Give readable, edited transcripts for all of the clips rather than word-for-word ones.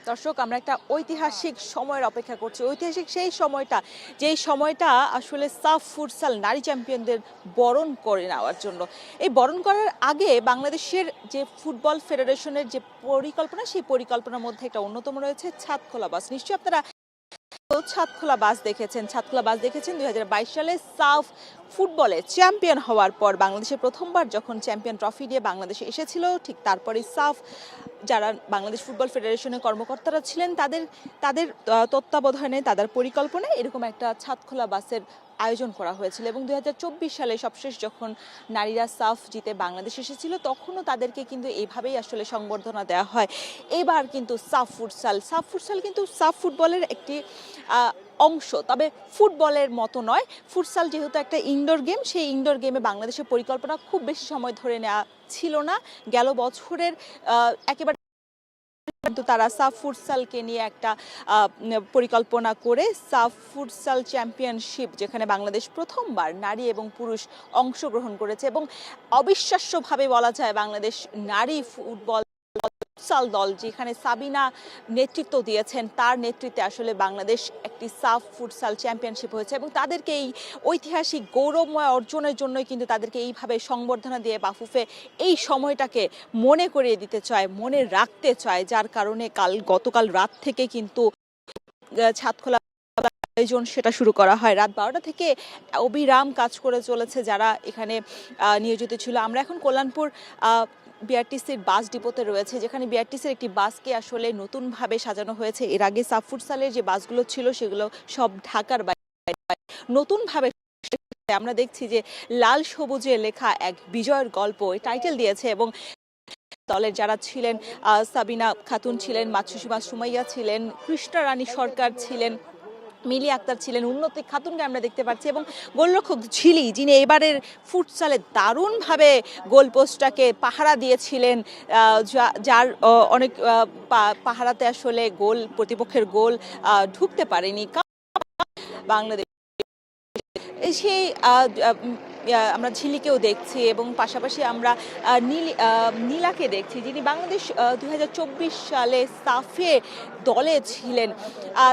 দর্শক, আমরা একটা ঐতিহাসিক সময়ের অপেক্ষা করছি। ঐতিহাসিক সেই সময়টা, যেই সময়টা আসলে সাফ ফুটসাল নারী চ্যাম্পিয়নদের বরণ করে নেওয়ার জন্য। এই বরণ করার আগে বাংলাদেশের যে ফুটবল ফেডারেশনের যে পরিকল্পনা, সেই পরিকল্পনার মধ্যে একটা অন্যতম রয়েছে ছাদ খোলা বাস। নিশ্চয়ই আপনারা ছাদখোলা বাস দেখেছেন। ছাদখোলা বাস দেখেছেন 2022 সালে সাফ ফুটবলে চ্যাম্পিয়ন হওয়ার পর বাংলাদেশের প্রথমবার যখন চ্যাম্পিয়ন ট্রফি নিয়ে বাংলাদেশে এসেছিল, ঠিক তারপরে সাফ যারা বাংলাদেশ ফুটবল ফেডারেশনের কর্মকর্তারা ছিলেন তাদের তাদের তত্ত্বাবধানে, তাদের পরিকল্পনায় এরকম একটা ছাদখোলা বাসের আয়োজন করা হয়েছিল। এবং 2024 সালে সবশেষ যখন নারীরা সাফ জিতে বাংলাদেশ এসেছিল, তখনও তাদেরকে কিন্তু এইভাবেই আসলে সংবর্ধনা দেওয়া হয়। এবার কিন্তু সাফ ফুটসাল কিন্তু সাফ ফুটবলের একটি অংশ, তবে ফুটবলের মতো নয়। ফুটসাল যেহেতু একটা ইনডোর গেম, সেই ইনডোর গেমে বাংলাদেশের পরিকল্পনা খুব বেশি সময় ধরে নেওয়া ছিল না। গেল বছরের একেবারে কিন্তু তারা সাফ ফুটসালকে নিয়ে একটা পরিকল্পনা করে সাফ ফুটসাল চ্যাম্পিয়নশিপ, যেখানে বাংলাদেশ প্রথমবার নারী এবং পুরুষ অংশগ্রহণ করেছে। এবং অবিশ্বাস্যভাবে বলা যায়, বাংলাদেশ নারী ফুটবল ফুটসাল দল, যেখানে সাবিনা নেতৃত্ব দিয়েছেন, তার নেতৃত্বে আসলে বাংলাদেশ একটি সাফ ফুটসাল চ্যাম্পিয়নশিপ হয়েছে। এবং তাদেরকে এই ঐতিহাসিক গৌরবময় অর্জনের জন্যই কিন্তু তাদেরকে এইভাবে সংবর্ধনা দিয়ে বাফুফে এই সময়টাকে মনে করিয়ে দিতে চায়, মনে রাখতে চায়, যার কারণে গতকাল রাত থেকে কিন্তু ছাদখোলা আয়োজন সেটা শুরু করা হয়। রাত 12টা থেকে অবিরাম কাজ করে চলেছে যারা এখানে নিয়োজিত ছিল। আমরা এখন কল্যাণপুর বিআরটিসির বাস ডিপোতে রয়েছে, যেখানে বিআরটিসির একটি বাসকে আসলে নতুনভাবে সাজানো হয়েছে। এর আগে সাফ ফুটসালের যে বাসগুলো ছিল সেগুলো সব ঢাকার বাইরে, নতুনভাবে আমরা দেখছি যে লাল সবুজে লেখা এক বিজয়ের গল্প টাইটেল দিয়েছে। এবং দলের যারা ছিলেন, সাবিনা খাতুন ছিলেন, মাতসুমা সুমাইয়া ছিলেন, কৃষ্ণা রানী সরকার ছিলেন, মিলি আক্তার ছিলেন, উন্নতি খাতুনকে আমরা দেখতে পাচ্ছি। এবং গোলরক্ষক ঝিলি, যিনি এবারের ফুটসালে দারুণভাবে গোলপোস্টটাকে পাহারা দিয়েছিলেন, যার অনেক পাহারাতে আসলে গোল, প্রতিপক্ষের গোল ঢুকতে পারেনি বাংলাদেশ। সেই আমরা ঝিলিকেও দেখছি এবং পাশাপাশি আমরা নীলাকে দেখছি, যিনি বাংলাদেশ 2024 সালে সাফে দলে ছিলেন।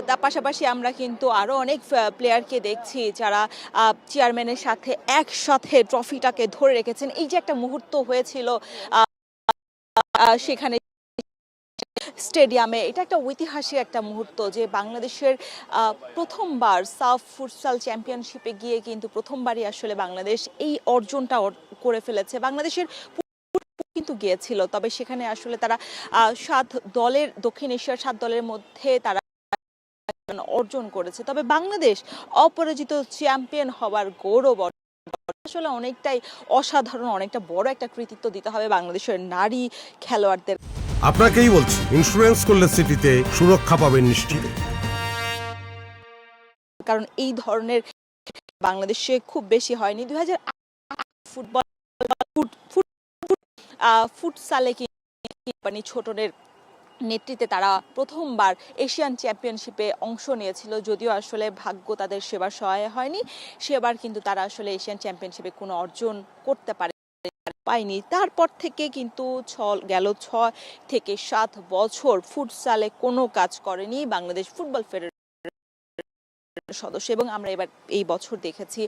তার পাশাপাশি আমরা কিন্তু আরও অনেক প্লেয়ারকে দেখছি যারা চেয়ারম্যানের সাথে একসাথে ট্রফিটাকে ধরে রেখেছেন। এই যে একটা মুহূর্ত হয়েছিল সেখানে স্টেডিয়ামে, এটা একটা ঐতিহাসিক একটা মুহূর্ত, যে বাংলাদেশের প্রথমবার সাফ ফুটসাল চ্যাম্পিয়নশিপে গিয়ে কিন্তু প্রথমবারই আসলে বাংলাদেশ এই অর্জনটা করে ফেলেছে। বাংলাদেশের কিন্তু গিয়েছিল, তবে সেখানে আসলে তারা 7 দলের, দক্ষিণ এশিয়ার 7 দলের মধ্যে তারা অর্জন করেছে। তবে বাংলাদেশ অপরাজিত চ্যাম্পিয়ন হওয়ার গৌরব আসলে অনেকটাই অসাধারণ, অনেকটা বড় একটা কৃতিত্ব দিতে হবে বাংলাদেশের নারী খেলোয়াড়দের। আপনাকেই বলছি, ইন্স্যুরেন্স করলে সিটিতে সুরক্ষা পাবেন নিশ্চিত। কারণ এই ধরনের বাংলাদেশে খুব বেশি হয়নি। 2008 ফুটবল ফুটসালে কি ছোটনের নেতৃত্বে তারা প্রথমবার এশিয়ান চ্যাম্পিয়নশিপে অংশ নিয়েছিল, যদিও আসলে ভাগ্য তাদের সেবার সহায় হয়নি। সেবার কিন্তু তারা আসলে এশিয়ান চ্যাম্পিয়নশিপে কোনো অর্জন করতে পায়নি। তারপর থেকে কিন্তু গেল 6 থেকে 7 বছর ফুটসালে কোনো কাজ করেনি বাংলাদেশ ফুটবল ফেডারেশন সদস্য। এবং আমরা এবার এই বছর দেখেছি,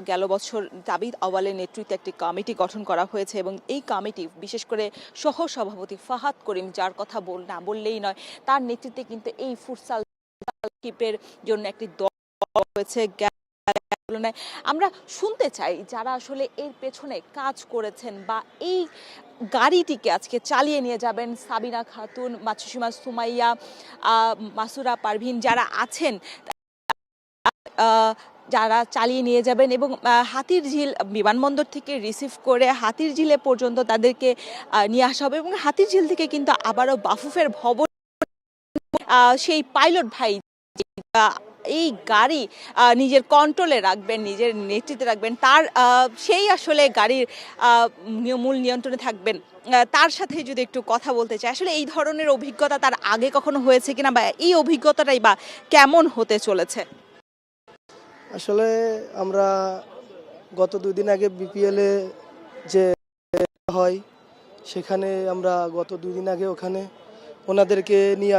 গেল বছর তাবিদ আওয়ালের নেতৃত্বে একটি কমিটি গঠন করা হয়েছে। এবং এই কমিটি, বিশেষ করে সহ সভাপতি ফাহাদ করিম, যার কথা না বললেই নয়, তার নেতৃত্বে কিন্তু এই ফুটসাল শিপের জন্য একটি দল হয়েছে। আমরা শুনতে চাই যারা আসলে এর পেছনে কাজ করেছেন বা এই গাড়িটিকে আজকে চালিয়ে নিয়ে যাবেন, সাবিনা খাতুন, মাতসুমা সুমাইয়া, মাসুরা পারভিন যারা আছেন, যারা চালিয়ে নিয়ে যাবেন। এবং হাতিরঝিল বিমানবন্দর থেকে রিসিভ করে হাতিরঝিলে পর্যন্ত তাদেরকে নিয়ে আসা হবে। এবং হাতিরঝিল থেকে কিন্তু আবারও বাফুফের ভবন, সেই পাইলট ভাই এই গাড়ি নিজের কন্ট্রোলে রাখবেন, নিজের নেতৃত্বে রাখবেন, তার সেই আসলে গাড়ির মূল নিয়ন্ত্রণে থাকবেন। তার সাথে যদি একটু কথা বলতে চাই, আসলে এই ধরনের অভিজ্ঞতা তার আগে কখনো হয়েছে কিনা, বা এই অভিজ্ঞতাটাই বা কেমন হতে চলেছে? আসলে আমরা গত 2 দিন আগে বিপিএলে যে হয়, সেখানে আমরা গত 2 দিন আগে ওখানে ওনাদেরকে নিয়ে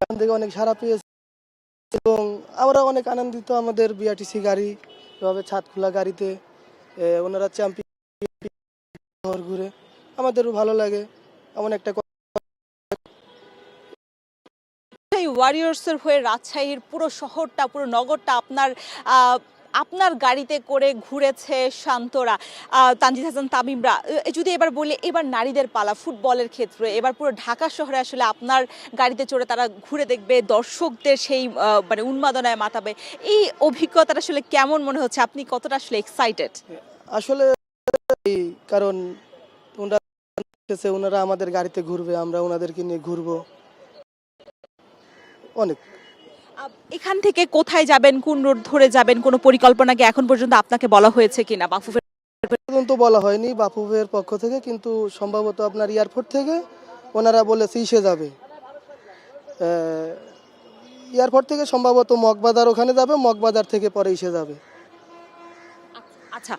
এখান থেকে অনেক সাড়া পেয়েছি এবং আমরা অনেক আনন্দিত। আমাদের বিআরটিসি গাড়ি এভাবে ছাদ খোলা গাড়িতে ওনারা চ্যাম্পিয়ন ঘুরে আমাদেরও ভালো লাগে। এমন একটা এই ওয়ারিয়র্সের হয়ে রাজশাহীর পুরো শহরটা, পুরো নগরটা আহ, আপনার গাড়িতে করে ঘুরেছে শান্তরা, তানজিদ হাসান তামিমরা। যদি এবার বলি, এবার নারীদের পালা ফুটবলের ক্ষেত্রে, এবার পুরো ঢাকা শহরে আসলে আপনার গাড়িতে চড়ে তারা ঘুরে দেখবে, দর্শকদের সেই মানে উন্মাদনায় মাতাবে। এই অভিজ্ঞতাটা আসলে কেমন মনে হচ্ছে? আপনি কতটা আসলে এক্সাইটেড? আসলে কারণ ওনারা আমাদের গাড়িতে ঘুরবে, আমরা ওনাদেরকে নিয়ে ঘুরবো অনেক। এখান থেকে কোথায় যাবেন, কোন রোড ধরে যাবেন, কোনো পরিকল্পনা কি এখন পর্যন্ত আপনাকে বলা হয়েছে কিনা? বাফুফের পর্যন্ত বলা হয়নি বাফুফের পক্ষ থেকে, কিন্তু সম্ভবত আপনার এয়ারপোর্ট থেকে ওনারা বলেছে ইসে যাবে, এয়ারপোর্ট থেকে সম্ভবত মগবাজার ওখানে যাবে, মগবাজার থেকে পরে ইসে যাবে। আচ্ছা,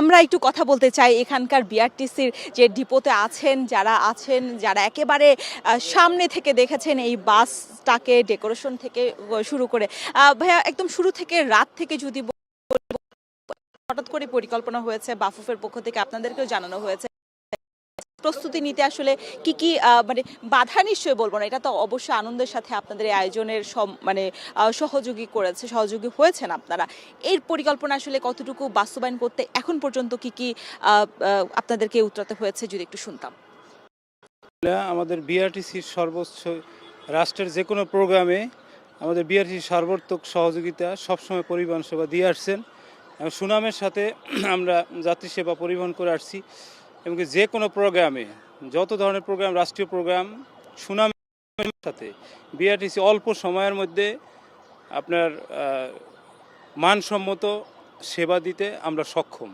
আমরা একটু কথা বলতে চাই এখানকার বিআরটিসির যে ডিপোতে যারা একেবারে সামনে থেকে দেখেছেন এই বাসটাকে, ডেকোরেশন থেকে শুরু করে। ভাইয়া, একদম শুরু থেকে রাত থেকে যদি হঠাৎ করে পরিকল্পনা হয়েছে বাফুফের পক্ষ থেকে, আপনাদেরকেও জানানো হয়েছে প্রস্তুতি নিতে আসলে কি কি মানে বাধা নিশ্চয়ই বলবো না, এটা তো অবশ্যই আনন্দের সাথে আপনাদের এই আয়োজনের মানে সহযোগী হয়েছেন আপনারা। এর পরিকল্পনা আসলে কতটুকু বাস্তবায়ন করতে এখন পর্যন্ত কি কি আপনাদেরকে উতরাতে হয়েছে যদি একটু শুনতাম। আমাদের বিআরটিসির সর্বোচ্চ রাষ্ট্রের যে কোনো প্রোগ্রামে আমাদের বিআরটিসির সর্বাত্মক সহযোগিতা সবসময় পরিবহন সেবা দিয়ে আসছেন। সুনামের সাথে আমরা যাত্রী সেবা পরিবহন করে আসছি এবং যে কোনো প্রোগ্রামে, যত ধরনের প্রোগ্রাম, রাষ্ট্রীয় প্রোগ্রাম, সুনামের সাথে বিআরটিসি অল্প সময়ের মধ্যে আপনার মানসম্মত সেবা দিতে আমরা সক্ষম।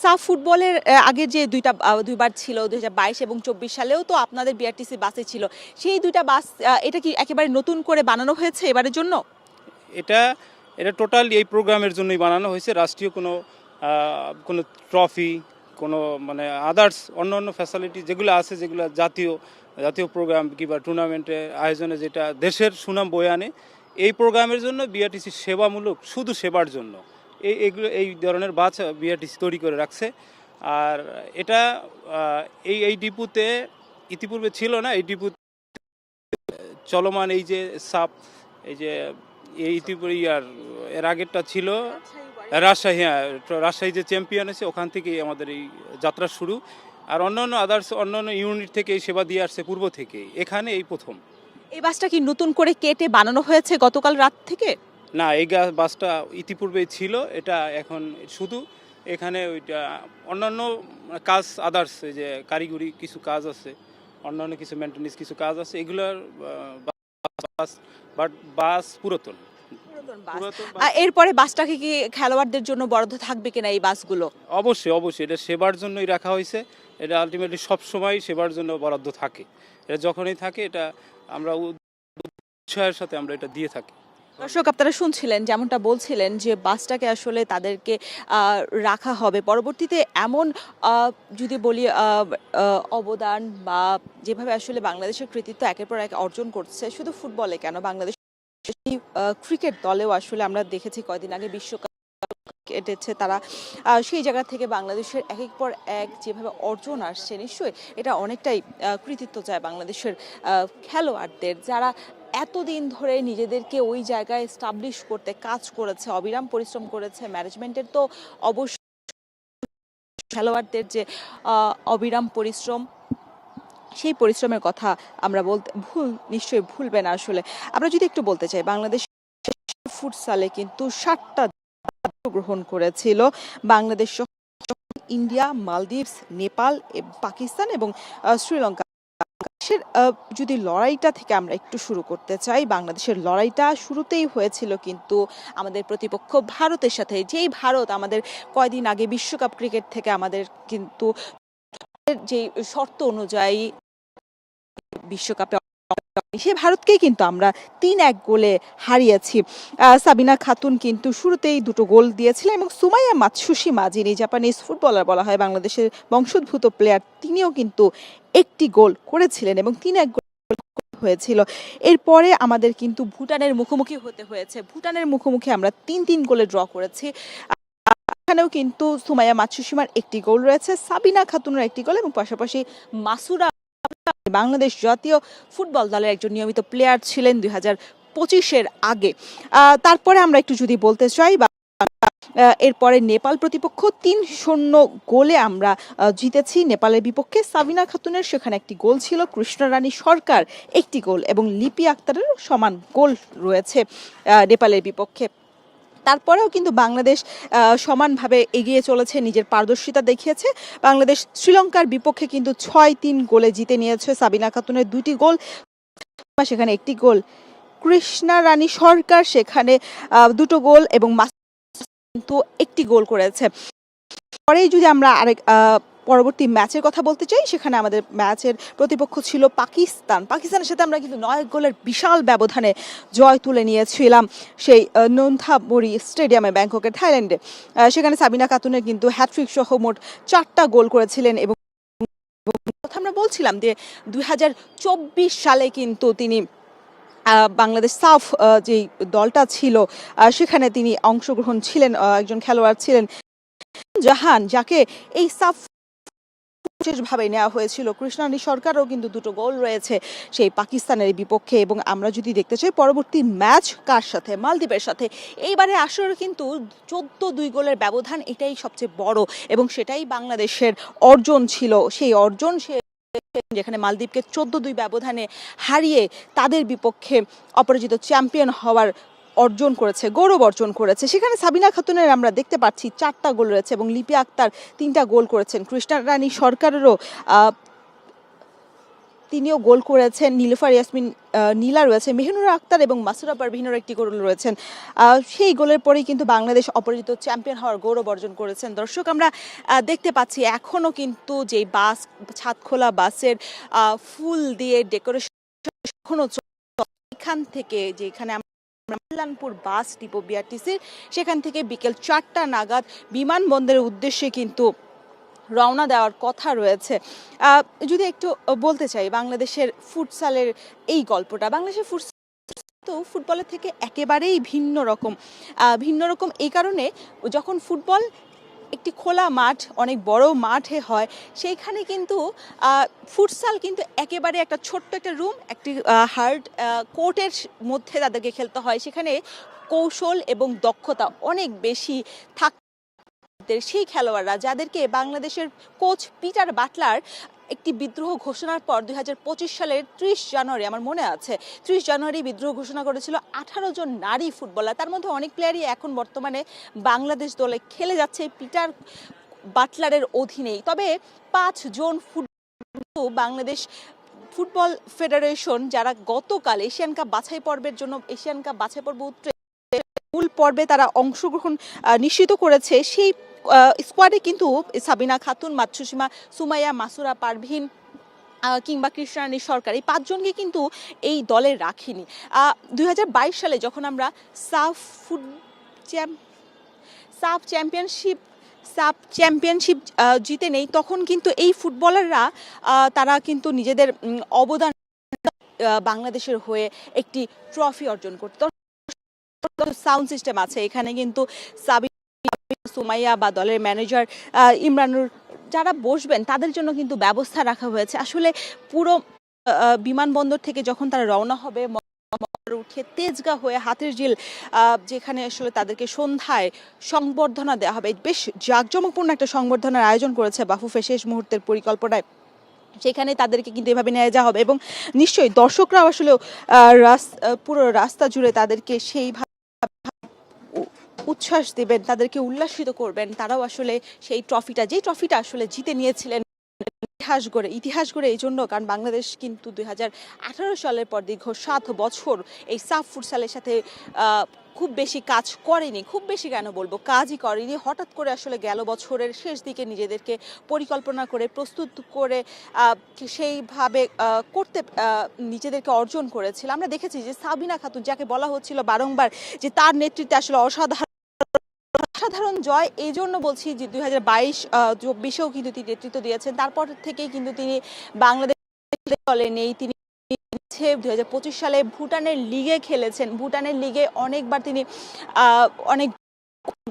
সাফ ফুটবলের আগে যে দুইবার ছিল 2022 এবং 24 সালেও তো আপনাদের বিআরটিসি বাসে ছিল, সেই দুইটা বাস এটা কি একেবারে নতুন করে বানানো হয়েছে এবারের জন্য? এটা টোটাল এই প্রোগ্রামের জন্যই বানানো হয়েছে। রাষ্ট্রীয় কোনো ট্রফি, কোনো মানে আদার্স অন্য ফ্যাসিলিটি যেগুলো আছে, যেগুলো জাতীয় প্রোগ্রাম কিংবা টুর্নামেন্টের আয়োজনে যেটা দেশের সুনাম বয়ে আনে, এই প্রোগ্রামের জন্য বিআরটিসি সেবামূলক, শুধু সেবার জন্য এই ধরনের বাস বিআরটিসি তৈরি করে রাখছে। আর এটা এই ডিপুতে ইতিপূর্বে ছিল না। এই ডিপুতে চলমান এই যে ইতিপূর্বে এর আগেরটা ছিল রাজশাহী। রাজশাহী যে চ্যাম্পিয়ন আছে ওখান থেকেই আমাদের এই যাত্রা শুরু। আর অন্যান্য ইউনিট থেকে এই সেবা দিয়ে আসছে পূর্ব থেকে, এখানে এই প্রথম। এই বাসটা কি নতুন করে কেটে বানানো হয়েছে গতকাল রাত থেকে? না, এই বাসটা ইতিপূর্বেই ছিল। এটা এখন শুধু এখানে ওইটা অন্যান্য কাজ, আদার্স যে কারিগরি কিছু কাজ আছে, অন্যান্য কিছু মেনটেন্যান্স কিছু কাজ আছে, এগুলোর বাস পুরাতন। এরপরে বাসটাকে কি খেলোয়াড়দের জন্য বরাদ্দ থাকবে কিনা এই বাসগুলো? অবশ্যই এটা সেবার জন্যই রাখা হয়েছে। এটা আলটিমেটলি সবসময় সেবার জন্য বরাদ্দ থাকে। এটা যখনই থাকে এটা আমরা উৎসাহের সাথে আমরা এটা দিয়ে থাকি। দর্শক, আপনারা শুনছিলেন যেমনটা বলছিলেন যে বাসটাকে আসলে তাদেরকে রাখা হবে পরবর্তীতে। এমন যদি বলি অবদান বা যেভাবে আসলে বাংলাদেশের কৃতিত্ব একের পর এক অর্জন করছে, শুধু ফুটবলে কেন, বাংলাদেশ ক্রিকেট দলেও আসলে আমরা দেখেছি কয়দিন আগে বিশ্বকাপ কেটেছে তারা, সেই জায়গা থেকে বাংলাদেশের একের পর এক যেভাবে অর্জন আসছে, নিশ্চয়ই এটা অনেকটাই কৃতিত্ব যায় বাংলাদেশের খেলোয়াড়দের, যারা এতদিন ধরে নিজেদেরকে ওই জায়গায় এস্টাবলিশ করতে কাজ করেছে, অবিরাম পরিশ্রম করেছে। ম্যানেজমেন্টের তো অবশ্যই খেলোয়াড়দের যে অবিরাম পরিশ্রম, সেই পরিশ্রমের কথা আমরা নিশ্চয়ই ভুলবে না। আসলে আমরা যদি একটু বলতে চাই, বাংলাদেশ ফুটসালে কিন্তু 7টা গ্রহণ করেছিল বাংলাদেশ, ইন্ডিয়া, মালদ্বীপস, নেপাল, পাকিস্তান এবং শ্রীলঙ্কা। যদি লড়াইটা থেকে আমরা একটু শুরু করতে চাই, বাংলাদেশের লড়াইটা শুরুতেই হয়েছিল কিন্তু আমাদের প্রতিপক্ষ ভারতের সাথে। যেই ভারত আমাদের কয়দিন আগে বিশ্বকাপ ক্রিকেট থেকে আমাদের কিন্তু যে শর্ত অনুযায়ী বিশ্বকাপে, সে ভারতকেই কিন্তু আমরা 3-1 গোলে হারিয়েছি। সাবিনা খাতুন কিন্তু শুরুতেই 2টো গোল দিয়েছিলেন এবং সুমাইয়া মাতসুশিমা, যিনি জাপানিজ ফুটবলার বলা হয়, বাংলাদেশের বংশোদ্ভূত প্লেয়ার, তিনিও কিন্তু 1টি গোল করেছিলেন এবং 3-1 গোল হয়েছিল। এরপরে আমাদের কিন্তু ভুটানের মুখোমুখি হতে হয়েছে। ভুটানের মুখোমুখি আমরা 3-3 গোলে ড্র করেছি। এখানেও কিন্তু সুমাইয়া মাতসুসিমার একটি গোল রয়েছে, সাবিনা খাতুনের একটি গোল এবং পাশাপাশি মাসুরা বাংলাদেশ জাতীয় ফুটবল দলের একজন নিয়মিত প্লেয়ার ছিলেন 2025-এর আগে। তারপরে আমরা একটু যদি বলতে চাই, এরপরে নেপাল প্রতিপক্ষ 3-0 গোলে আমরা জিতেছি নেপালের বিপক্ষে। সাবিনা খাতুনের সেখানে একটি গোল ছিল, কৃষ্ণরানী সরকার একটি গোল এবং লিপি আক্তারের সমান গোল রয়েছে নেপালের বিপক্ষে। তারপরেও কিন্তু বাংলাদেশ সমানভাবে এগিয়ে চলেছে, নিজের পারদর্শিতা দেখিয়েছে। বাংলাদেশ শ্রীলঙ্কার বিপক্ষে কিন্তু 6-3 গোলে জিতে নিয়েছে। সাবিনা খাতুনের 2টি গোল, সেখানে একটি গোল, কৃষ্ণা রানী সরকার সেখানে 2টো গোল এবং কিন্তু একটি গোল করেছে। পরেই যদি আমরা আরেক পরবর্তী ম্যাচের কথা বলতে চাই, সেখানে আমাদের ম্যাচের প্রতিপক্ষ ছিল পাকিস্তান। পাকিস্তানের সাথে আমরা কিন্তু 9 গোলের বিশাল ব্যবধানে জয় তুলে নিয়েছিলাম সেই নোনথামরি স্টেডিয়ামে, ব্যাংককের, থাইল্যান্ডে। সেখানে সাবিনা খাতুনের কিন্তু হ্যাট্রিক সহ মোট 4টা গোল করেছিলেন এবং কথা আমরা বলছিলাম যে 2024 সালে কিন্তু তিনি বাংলাদেশ সাফ যেই দলটা ছিল সেখানে তিনি অংশগ্রহণ ছিলেন, একজন খেলোয়াড় ছিলেন জাহান, যাকে এই সাফ বিশেষভাবে নেওয়া হয়েছিল। কৃষ্ণানী সরকারও কিন্তু 2টো গোল রয়েছে সেই পাকিস্তানের বিপক্ষে। এবং আমরা যদি দেখতে চাই পরবর্তী ম্যাচ কার সাথে, মালদ্বীপের সাথে, এইবারে আসলে কিন্তু 14-2 গোলের ব্যবধান, এটাই সবচেয়ে বড় এবং সেটাই বাংলাদেশের অর্জন ছিল। সেই অর্জন যেখানে মালদ্বীপকে 14-2 ব্যবধানে হারিয়ে তাদের বিপক্ষে অপরাজিত চ্যাম্পিয়ন হওয়ার অর্জন করেছে, গৌরব অর্জন করেছে। সেখানে সাবিনা খাতুনের আমরা দেখতে পাচ্ছি 4টা গোল রয়েছে এবং লিপি আক্তার 3টা গোল করেছেন। কৃষ্ণা রানী সরকারেরও তিনিও গোল করেছেন। নীলুফার ইয়াসমিন নীলা রয়েছে, মেহনুর আক্তার এবং মাসুরা পারভিনের একটি গোল রয়েছেন। সেই গোলের পরেই কিন্তু বাংলাদেশ অপরাজিত চ্যাম্পিয়ন হওয়ার গৌরব অর্জন করেছেন। দর্শক, আমরা দেখতে পাচ্ছি এখনও কিন্তু যে বাস, ছাদখোলা বাসের ফুল দিয়ে ডেকোরেশন এখনো এখান থেকে, যেখানে কল্যাণপুর বাস ডিপো বিআরটিসির, সেখান থেকে বিকেল 4টা নাগাদ বিমানবন্দরের উদ্দেশ্যে কিন্তু রওনা দেওয়ার কথা রয়েছে। যদি একটু বলতে চাই বাংলাদেশের ফুটসালের এই গল্পটা, বাংলাদেশের ফুটসাল তো ফুটবলের থেকে একেবারেই ভিন্ন রকম এই কারণে, যখন ফুটবল একটি খোলা মাঠ, অনেক বড় মাঠে হয়, সেইখানে কিন্তু ফুটসাল কিন্তু একেবারে একটা ছোট্ট একটা রুম, একটি হার্ড কোর্টের মধ্যে তাদেরকে খেলতে হয়। সেখানে কৌশল এবং দক্ষতা অনেক বেশি থাকে। সেই খেলোয়াড়রা যাদেরকে বাংলাদেশের কোচ পিটার বাটলার একটি বিদ্রোহ ঘোষণার পর 2025 সালের 30 জানুয়ারি, আমার মনে আছে 30 জানুয়ারি বিদ্রোহ ঘোষণা করেছিল 18 জন নারী ফুটবলার। তার মধ্যে অনেক প্লেয়ারই এখন বর্তমানে বাংলাদেশ দলে খেলে যাচ্ছে পিটার বাটলারের অধীনেই। তবে 5 জন বাংলাদেশ ফুটবল ফেডারেশন, যারা গতকাল এশিয়ান কাপ বাছাই পর্বের জন্য এশিয়ান কাপ বাছাই পর্ব উত্তরে মূল পর্বে তারা অংশগ্রহণ নিশ্চিত করেছে, সেই স্কোয়াডে কিন্তু সাবিনা খাতুন, মাতসুসিমা, সুমাইয়া, মাসুরা পারভিন কিংবা কৃষ্ণারানী সরকার, এই 5 জনকে কিন্তু এই দলে রাখিনি। 2022 সালে যখন আমরা সাফ চ্যাম্পিয়নশিপ জিতে নেই, তখন কিন্তু এই ফুটবলাররা তারা কিন্তু নিজেদের অবদান বাংলাদেশের হয়ে একটি ট্রফি অর্জন করত। সাউন্ড সিস্টেম আছে এখানে, কিন্তু সুমাইয়া বা দলের ম্যানেজার ইমরানুর যারা বসবেন তাদের জন্য কিন্তু ব্যবস্থা রাখা হয়েছে। আসলে পুরো বিমানবন্দর থেকে যখন তারা রওনা হবে, উঠে তেজগাঁ হয়ে হাতির ঝিল, যেখানে আসলে তাদেরকে সন্ধ্যায় সংবর্ধনা দেওয়া হবে, বেশ জাঁকজমকপূর্ণ একটা সংবর্ধনার আয়োজন করেছে বাফুফে শেষ মুহূর্তের পরিকল্পনায়। সেখানে তাদেরকে কিন্তু এভাবে নিয়ে যাওয়া হবে এবং নিশ্চয়ই দর্শকরাও আসলে পুরো রাস্তা জুড়ে তাদেরকে সেইভাবে উচ্ছ্বাস দেবেন, তাদেরকে উল্লাসিত করবেন। তারাও আসলে সেই যেই ট্রফিটা আসলে জিতে নিয়েছিলেন ইতিহাস গড়ে এই জন্য, কারণ বাংলাদেশ কিন্তু 2018 সালের পর দীর্ঘ 7 বছর এই সাফ ফুটসালের সাথে খুব বেশি কাজ করেনি। খুব বেশি কেন বলবো, কাজই করেনি। হঠাৎ করে আসলে গেল বছরের শেষ দিকে নিজেদেরকে পরিকল্পনা করে প্রস্তুত করে সেইভাবে করতে নিজেদেরকে অর্জন করেছিল। আমরা দেখেছি যে সাবিনা খাতুন, যাকে বলা হচ্ছিল বারংবার যে তার নেতৃত্বে আসলে অসাধারণ জয়, এই জন্য বলছি যে 2022-24-এও কিন্তু তিনি নেতৃত্ব দিয়েছেন। তারপর থেকেই কিন্তু তিনি বাংলাদেশ দলে নেই, তিনি রয়েছে। 2025 সালে ভুটানের লিগে খেলেছেন, ভুটানের লিগে অনেকবার তিনি অনেক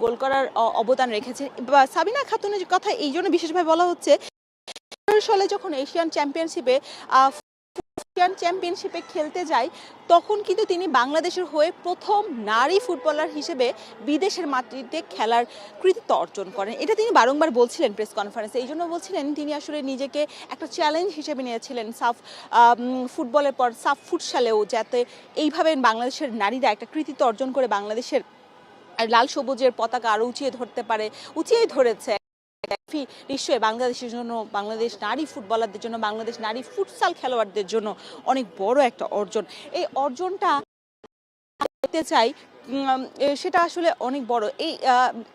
গোল করার অবদান রেখেছেন। সাবিনা খাতুনের কথা এই জন্য বিশেষভাবে বলা হচ্ছে, সালে যখন এশিয়ান চ্যাম্পিয়নশিপে খেলতে যায় তখন কিন্তু তিনি বাংলাদেশের হয়ে প্রথম নারী ফুটবলার হিসেবে বিদেশের মাটিতে খেলার কৃতিত্ব অর্জন করেন। এটা তিনি বারংবার বলছিলেন প্রেস কনফারেন্সে। এই জন্য বলছিলেন তিনি আসলে নিজেকে একটা চ্যালেঞ্জ হিসেবে নিয়েছিলেন সাফ ফুটবলের পর সাফ ফুটসালেও যাতে এইভাবে বাংলাদেশের নারীরা একটা কৃতিত্ব অর্জন করে বাংলাদেশের লাল সবুজের পতাকা আরো উঁচিয়ে ধরতে পারে, উঁচিয়েই ধরেছে। নিশ্চয়ই বাংলাদেশের জন্য, বাংলাদেশ নারী ফুটবলারদের জন্য, বাংলাদেশ নারী ফুটসাল খেলোয়াড়দের জন্য অনেক বড় একটা অর্জন। এই অর্জনটা দেখতে চাই, সেটা আসলে অনেক বড়। এই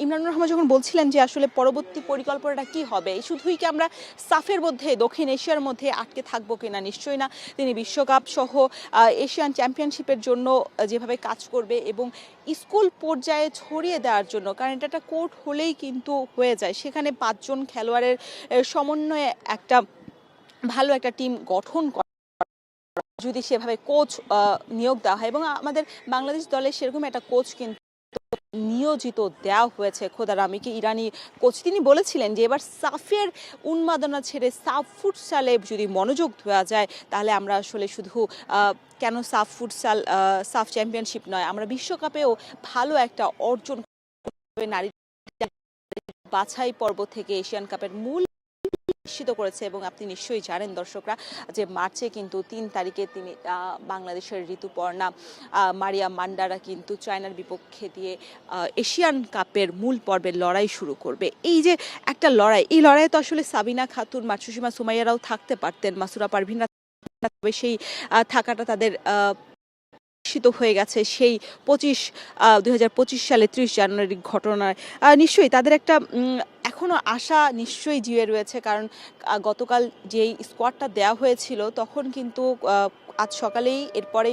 ইমরানুর রহমান যখন বলছিলেন যে আসলে পরবর্তী পরিকল্পনাটা কি হবে, শুধুই কি আমরা সাফের মধ্যে দক্ষিণ এশিয়ার মধ্যে আটকে থাকবো কিনা, নিশ্চয়ই না। তিনি বিশ্বকাপ সহ এশিয়ান চ্যাম্পিয়নশিপের জন্য যেভাবে কাজ করবে এবং স্কুল পর্যায়ে ছড়িয়ে দেওয়ার জন্য, কারণ এটা একটা কোর্ট হলেই কিন্তু হয়ে যায়, সেখানে 5 জন খেলোয়াড়ের সমন্বয়ে একটা ভালো একটা টিম গঠন করা যদি সেভাবে কোচ নিয়োগ দেওয়া হয়। এবং আমাদের বাংলাদেশ দলে সেরকম একটা কোচ কিন্তু নিয়োজিত দেওয়া হয়েছে, খোদা রামিকে, ইরানি কোচ। তিনি বলেছিলেন যে এবার সাফের উন্মাদনা ছেড়ে সাফ ফুটসালে যদি মনোযোগ দেওয়া যায় তাহলে আমরা আসলে শুধু কেন সাফ ফুটসাল সাফ চ্যাম্পিয়নশিপ নয়, আমরা বিশ্বকাপেও ভালো একটা অর্জন করবে। নারী বাছাই পর্ব থেকে এশিয়ান কাপের মূল নিশ্চিত করেছে। এবং আপনি নিশ্চয়ই জানেন দর্শকরা যে মার্চে কিন্তু 3 তারিখে তিনি বাংলাদেশের ঋতুপর্ণা মারিয়া মান্ডারা কিন্তু চায়নার বিপক্ষে দিয়ে এশিয়ান কাপের মূল পর্বের লড়াই শুরু করবে। এই যে একটা লড়াই, এই লড়াইয়ে তো আসলে সাবিনা খাতুন, মাতসুসীমা সুমাইয়ারাও থাকতে পারতেন, মাসুরা পারভিনরা, সেই থাকাটা তাদের নিশ্চিত হয়ে গেছে সেই 2025 সালে 30 জানুয়ারি ঘটনায়। নিশ্চয়ই তাদের একটা এখনো আশা নিশ্চয়ই জিয়ে রয়েছে, কারণ গতকাল যেই স্কোয়াডটা দেওয়া হয়েছিল তখন কিন্তু আজ সকালেই এরপরে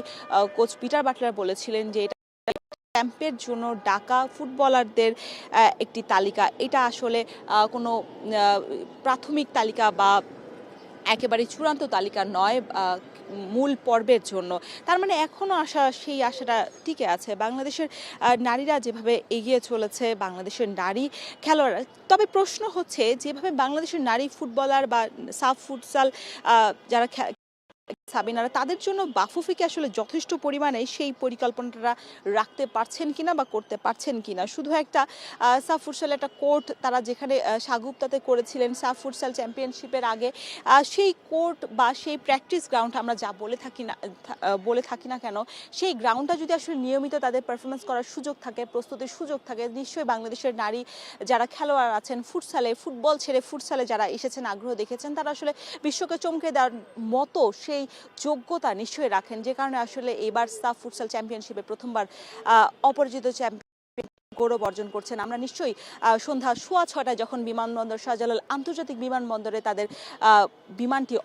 কোচ পিটার বাটলার বলেছিলেন যে এটা ক্যাম্পের জন্য ডাকা ফুটবলারদের একটি তালিকা, এটা আসলে কোনো প্রাথমিক তালিকা বা একেবারে চূড়ান্ত তালিকা নয় মূল পর্বের জন্য। তার মানে এখনো আশা, সেই আশাটা টিকে আছে। বাংলাদেশের নারীরা যেভাবে এগিয়ে চলেছে, বাংলাদেশের নারী খেলোয়াড়রা, তবে প্রশ্ন হচ্ছে যেভাবে বাংলাদেশের নারী ফুটবলার বা সাফ ফুটসাল যারা সাবিনারা, তাদের জন্য বাফুফেকে আসলে যথেষ্ট পরিমাণে সেই পরিকল্পনাটা রাখতে পারছেন কিনা বা করতে পারছেন কিনা। শুধু একটা সাফ ফুটসাল একটা কোর্ট তারা যেখানে সাগুপ্তাতে করেছিলেন সাফ ফুটসাল চ্যাম্পিয়নশিপের আগে, সেই কোর্ট বা সেই প্র্যাকটিস গ্রাউন্ড আমরা যা বলে থাকি না কেন, সেই গ্রাউন্ডটা যদি আসলে নিয়মিত তাদের পারফরমেন্স করার সুযোগ থাকে, প্রস্তুতির সুযোগ থাকে, নিশ্চয়ই বাংলাদেশের নারী যারা খেলোয়াড় আছেন ফুটসালে, ফুটবল ছেড়ে ফুটসালে যারা এসেছেন, আগ্রহ দেখেছেন, তারা আসলে বিশ্বকে চমকে দেওয়ার মতো সেই যোগ্যতা নিশ্চয়ই রাখেন। যে কারণে আসলে এবার সাফ ফুটসাল চ্যাম্পিয়নশিপে প্রথমবার অপরাজিত চ্যাম্পিয়ন গৌরব অর্জন করছেন। আমরা নিশ্চয়ই সন্ধ্যা 6:15 যখন বিমানবন্দর শাহজালাল আন্তর্জাতিক বিমানবন্দরে তাদের বিমানটি